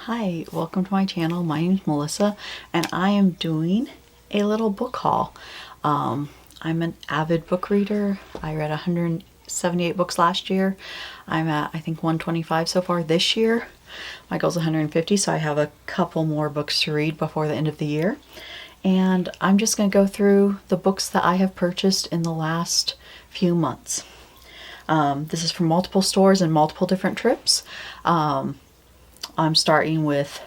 Hi, welcome to my channel. My name is Melissa and I am doing a little book haul. I'm an avid book reader. I read 178 books last year. I'm at I think 125 so far this year. My goal is 150, so I have a couple more books to read before the end of the year. And I'm just going to go through the books that I have purchased in the last few months. This is from multiple stores and multiple different trips. I'm starting with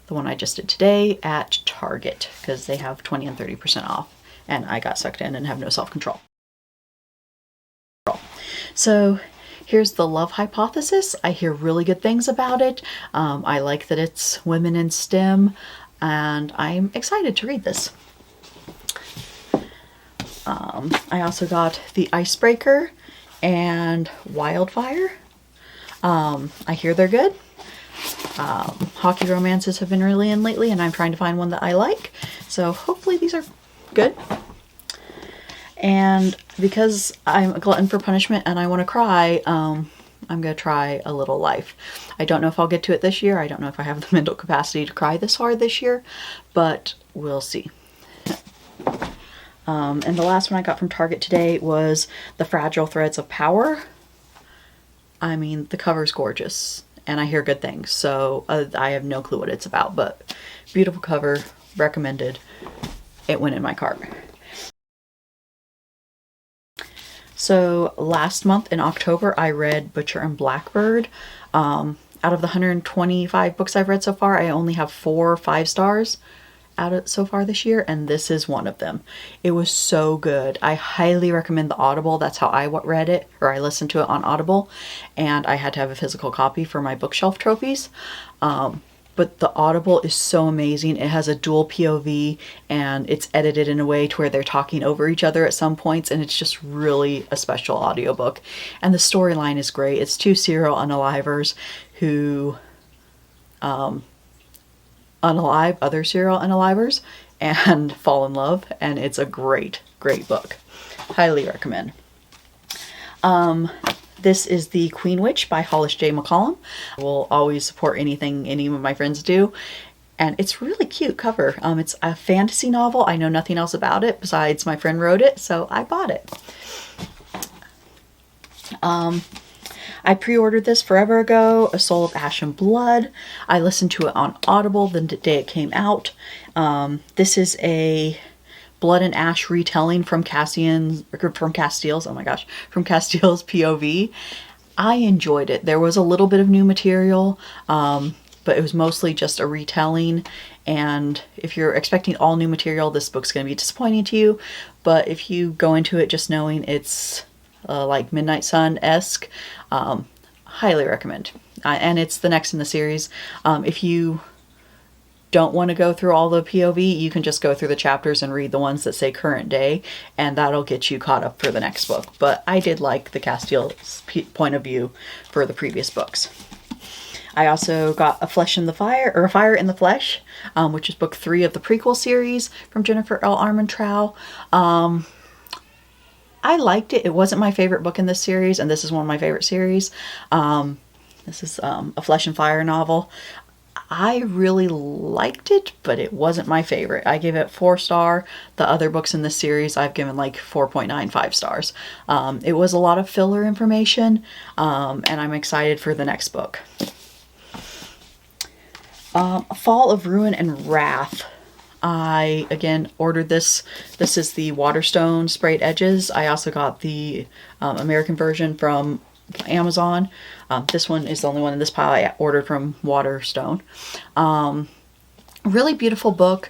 the one I just did today at Target because they have 20 and 30% off, and I got sucked in and have no self-control. So here's The Love Hypothesis. I hear really good things about it. I like that it's women in STEM, and I'm excited to read this. I also got The Icebreaker and Wildfire. I hear they're good. Hockey romances have been really in lately, and I'm trying to find one that I like. So hopefully these are good. And because I'm a glutton for punishment and I want to cry, I'm going to try A Little Life. I don't know if I'll get to it this year. I don't know if I have the mental capacity to cry this hard this year, but we'll see. And the last one I got from Target today was The Fragile Threads of Power. I mean, the cover's gorgeous, and I hear good things, so I have no clue what it's about, but beautiful cover, recommended. It went in my cart. So last month in October, I read Butcher and Blackbird. Out of the 125 books I've read so far, I only have 4 5 stars out of so far this year, and this is one of them. It was so good. I highly recommend the Audible. That's how I read it, or I listened to it on Audible, and I had to have a physical copy for my bookshelf trophies. But the Audible is so amazing. It has a dual POV, and it's edited in a way to where they're talking over each other at some points, and it's just really a special audiobook. And the storyline is great. It's 2 serial unalivers who unalive other serial unalivers and fall in love, and it's a great book. Highly recommend. This is The Queen Witch by Hollis J. McCollum. I will always support anything any of my friends do, and it's really cute cover. It's a fantasy novel. I know nothing else about it besides my friend wrote it, so I bought it. I pre-ordered this forever ago, A Soul of Ash and Blood. I listened to it on Audible the day it came out. This is a Blood and Ash retelling from Castiel's POV. I enjoyed it. There was a little bit of new material, but it was mostly just a retelling. And if you're expecting all new material, this book's going to be disappointing to you. But if you go into it just knowing it's like Midnight Sun-esque, highly recommend. And it's the next in the series. If you don't want to go through all the POV, you can just go through the chapters and read the ones that say current day, and that'll get you caught up for the next book. But I did like the Castiel's point of view for the previous books. I also got A Fire in the Flesh, which is book 3 of the prequel series from Jennifer L. Armentrout. I liked it. It wasn't my favorite book in this series, and this is one of my favorite series. This is a Flesh and Fire novel. I really liked it, but it wasn't my favorite. I gave it 4 star. The other books in this series I've given like 4.95 stars. It was a lot of filler information, and I'm excited for the next book. Fall of Ruin and Wrath. I, again, ordered this. This is the Waterstone sprayed edges. I also got the American version from Amazon. This one is the only one in this pile I ordered from Waterstone. Really beautiful book.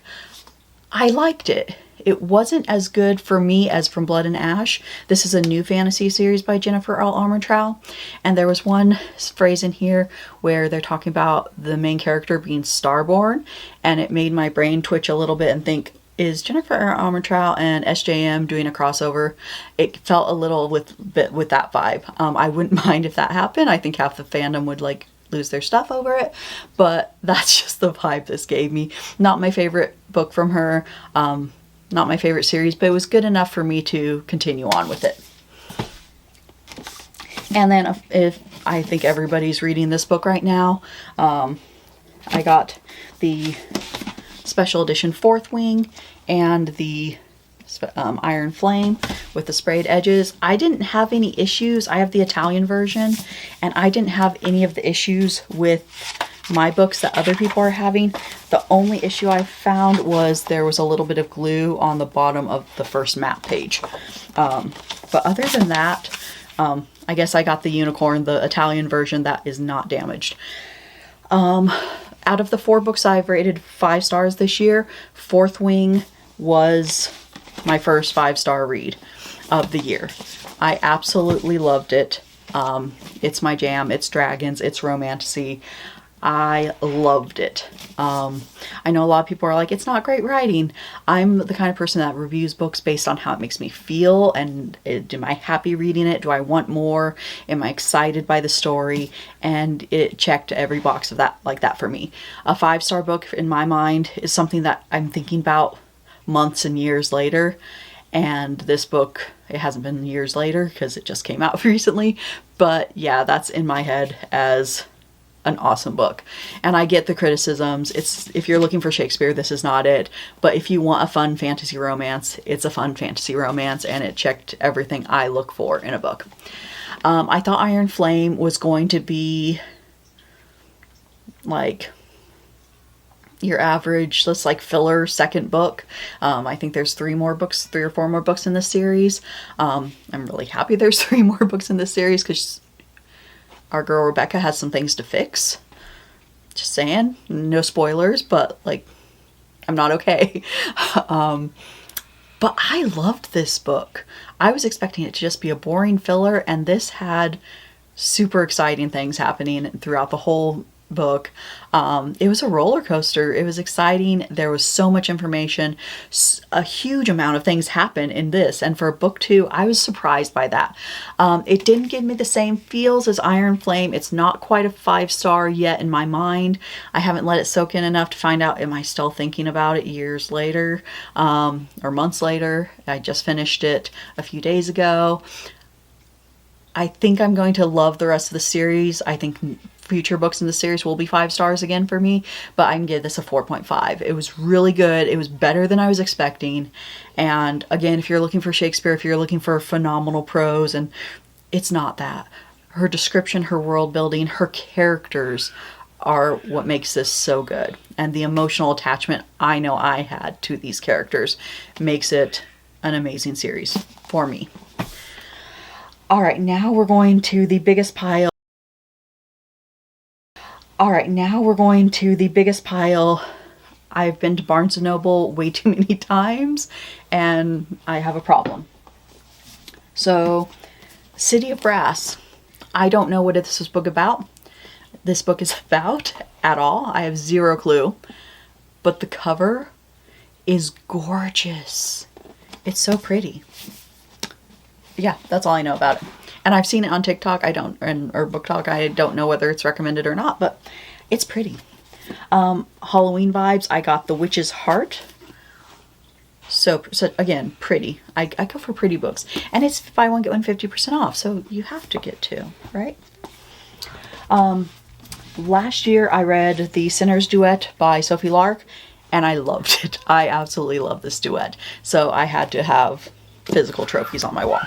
I liked it. It wasn't as good for me as from Blood and Ash. This is a new fantasy series by Jennifer L. Armentrout, and there was one phrase in here where they're talking about the main character being starborn, and it made my brain twitch a little bit and think, is Jennifer Armentrout and SJM doing a crossover? It felt a little with that vibe. I wouldn't mind if that happened. I think half the fandom would like lose their stuff over it, but that's just the vibe this gave me. Not my favorite book from her. Not my favorite series, but it was good enough for me to continue on with it. And then if I think everybody's reading this book right now, I got the special edition Fourth Wing and the Iron Flame with the sprayed edges. I didn't have any issues. I have the Italian version, and I didn't have any of the issues with my books that other people are having. The only issue I found was there was a little bit of glue on the bottom of the first map page. But other than that, I guess I got the Unicorn, the Italian version, that is not damaged. Out of the 4 books I've rated 5 stars this year, Fourth Wing was my first 5-star read of the year. I absolutely loved it. It's my jam. It's dragons. It's romantasy. I loved it. I know a lot of people are like, it's not great writing. I'm the kind of person that reviews books based on how it makes me feel, and am I happy reading it? Do I want more? Am I excited by the story? And it checked every box of that, like that for me. A 5-star book in my mind is something that I'm thinking about months and years later. And this book, it hasn't been years later because it just came out recently. But yeah, that's in my head as an awesome book. And I get the criticisms. It's, if you're looking for Shakespeare, this is not it. But if you want a fun fantasy romance, it's a fun fantasy romance, and it checked everything I look for in a book. I thought Iron Flame was going to be like your average, just like filler second book. I think there's 3 or 4 more books in this series. I'm really happy there's 3 more books in this series because our girl Rebecca has some things to fix. Just saying, no spoilers, but like, I'm not okay. But I loved this book. I was expecting it to just be a boring filler, and this had super exciting things happening throughout the whole book. It was a roller coaster. It was exciting. There was so much information. A huge amount of things happen in this, and for book 2, I was surprised by that. It didn't give me the same feels as Iron Flame. It's not quite a 5-star yet in my mind. I haven't let it soak in enough to find out, am I still thinking about it years later, or months later. I just finished it a few days ago. I think I'm going to love the rest of the series. I think future books in the series will be 5 stars again for me, but I can give this a 4.5. It was really good. It was better than I was expecting. And again, if you're looking for Shakespeare, if you're looking for phenomenal prose, and it's not that. Her description, her world building, her characters are what makes this so good. And the emotional attachment I know I had to these characters makes it an amazing series for me. All right, now we're going to the biggest pile. I've been to Barnes & Noble way too many times, and I have a problem. So, City of Brass. I don't know what this is book about. This book is about at all. I have zero clue. But the cover is gorgeous. It's so pretty. Yeah, that's all I know about it. And I've seen it on TikTok. Or Book Talk. I don't know whether it's recommended or not, but it's pretty. Halloween vibes. I got The Witch's Heart. So again, pretty. I go for pretty books. And it's buy one, get one 50% off. So you have to get 2, right? Last year I read The Sinner's Duet by Sophie Lark, and I loved it. I absolutely love this duet. So I had to have physical trophies on my wall.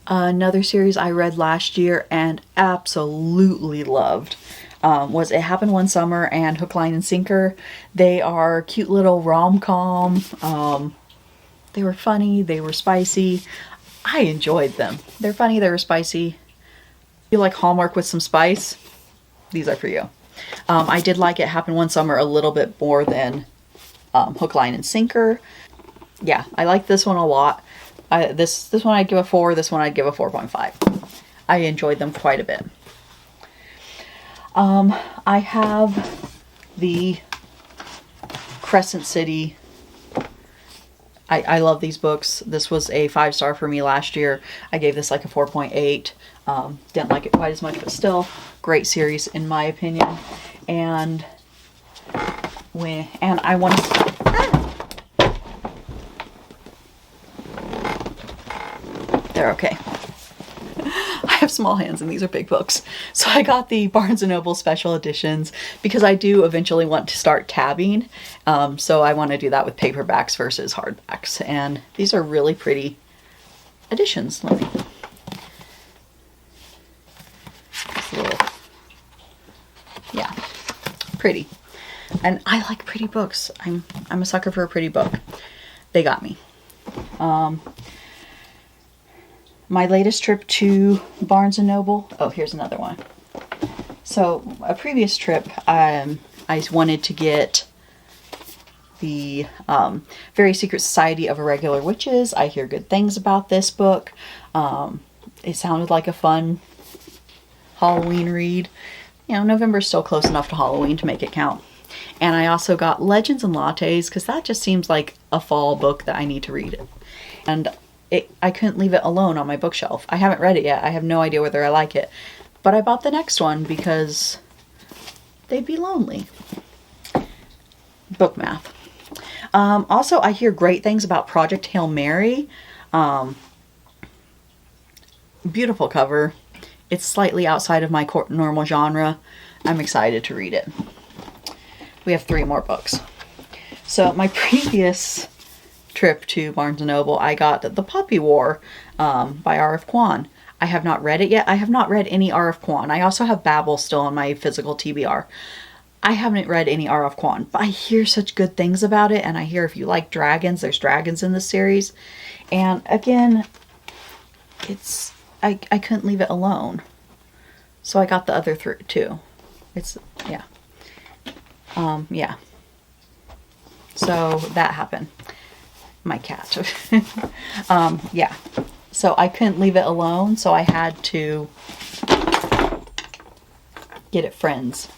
Another series I read last year and absolutely loved was It Happened One Summer and Hook, Line, and Sinker. They are cute little rom-com. They were funny. They were spicy. I enjoyed them. They're funny. They were spicy. If you like Hallmark with some spice, these are for you. I did like It Happened One Summer a little bit more than Hook, Line, and Sinker. Yeah, I like this one a lot. This one I'd give a 4. This one I'd give a 4.5. I enjoyed them quite a bit. I have the Crescent City. I love these books. This was a 5-star for me last year. I gave this like a 4.8. Didn't like it quite as much, but still great series in my opinion. And I want to. They're okay. I have small hands and these are big books. So I got the Barnes & Noble special editions because I do eventually want to start tabbing. So I want to do that with paperbacks versus hardbacks. And these are really pretty editions. Let me... Yeah, pretty. And I like pretty books. I'm a sucker for a pretty book. They got me. My latest trip to Barnes & Noble. Oh, here's another one. So a previous trip, I wanted to get the Very Secret Society of Irregular Witches. I hear good things about this book. It sounded like a fun Halloween read. You know, November's still close enough to Halloween to make it count. And I also got Legends and Lattes because that just seems like a fall book that I need to read. And I couldn't leave it alone on my bookshelf. I haven't read it yet. I have no idea whether I like it. But I bought the next one because they'd be lonely. Book math. Also, I hear great things about Project Hail Mary. Beautiful cover. It's slightly outside of my normal genre. I'm excited to read it. We have 3 more books. So my previous trip to Barnes & Noble, I got The Poppy War by R.F. Kuang. I have not read it yet. I have not read any R.F. Kuang. I also have Babel still on my physical TBR. I haven't read any R.F. Kuang, but I hear such good things about it, and I hear if you like dragons, there's dragons in this series. And again, it's I couldn't leave it alone. So I got the other 3 too. It's, yeah. Yeah. So that happened. My cat. Yeah. So I couldn't leave it alone, so I had to get it Friends.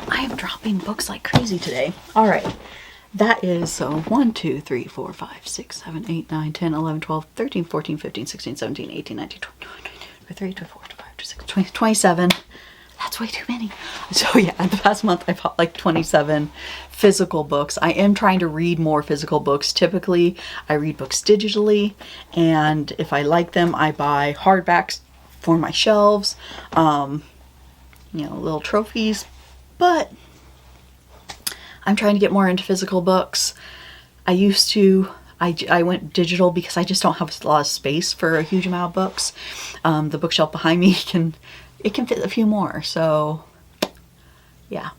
I am dropping books like crazy today. All right. That is, so 1, 2, 3, 4, 5, 6, 7, 8, 9, 10, 11, 12, 13, 14, 15, 16, 17, 18, 19, 20, 23, 24, 25, 26, 20, 27. That's way too many. So yeah, the past month I bought like 27 physical books. I am trying to read more physical books. Typically, I read books digitally, and if I like them, I buy hardbacks for my shelves, you know, little trophies, but I'm trying to get more into physical books. I used to, I went digital because I just don't have a lot of space for a huge amount of books. The bookshelf behind me can fit a few more, so yeah.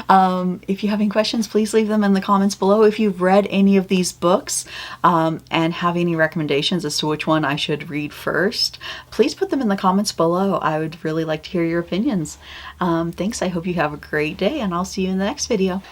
If you have any questions, please leave them in the comments below. If you've read any of these books and have any recommendations as to which one I should read first, please put them in the comments below. I would really like to hear your opinions. Thanks. I hope you have a great day, and I'll see you in the next video.